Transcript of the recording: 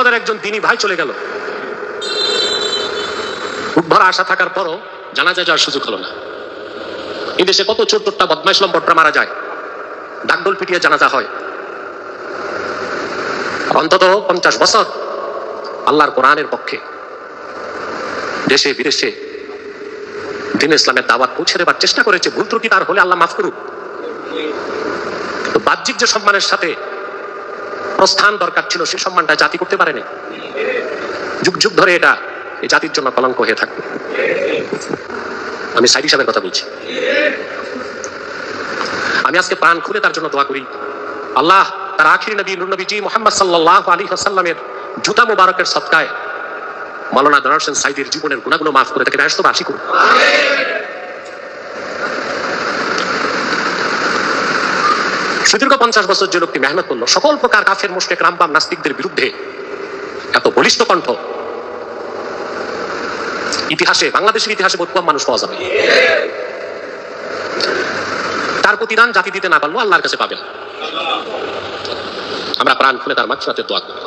বছরের একজন দিনী ভাই চলে গেল। ভরা আশা থাকার পরও জানাজা যাওয়ার সুযোগ হলো না। এই দেশে কত চোরটা বদমাইশ লম্পটরা মারা যায়, ডাকডোল পিটিয়ে জানাজা হয়। অন্তত 50 বছর আল্লাহর কোরআনের পক্ষে দেশে বিদেশে দ্বীন ইসলামের দাওয়াত পৌঁছে দেবার চেষ্টা করেছে। ভুল ত্রুটি তার হলে আল্লাহ মাফ করুক। তো বাহ্যিক যে সম্মানের সাথে প্রস্থান দরকার ছিল, সেই সম্মানটা জাতি করতে পারেনি। যুগ যুগ ধরে এটা এই জাতির জন্য কলঙ্ক হয়ে থাকবে। আমি সাইদি সাহেবের কথা বলছি। আমি আজকে প্রাণ খুলে তার জন্য দোয়া করি, আল্লাহ তার আখিরি নবী নূর নবীজি মুহাম্মদ সাল্লাল্লাহু আলাইহি ওয়াসাল্লামের জুতা মুবারকের সদকায় মাওলানা দেলোয়ার হোসেন সাইদির জীবনের গুনাহগুলো মাফ করে তাকে বেহেশত বাসী করুন। সুদীর্ঘ 50 বছর যে লোকটি মেহনত করলো, সকল প্রকার কাফের মুশরিক রামবাম নাস্তিকদের বিরুদ্ধে এত বলিষ্ঠ কণ্ঠ ইতিহাসে, বাংলাদেশের ইতিহাসে বহুত কম মানুষ পাওয়া যাবে। তার প্রতিদান জাতি দিতে না পারলেও আল্লাহর কাছে পাবেন। আমরা প্রাণ খুলে তার মাগফিরাতের দোয়া করি।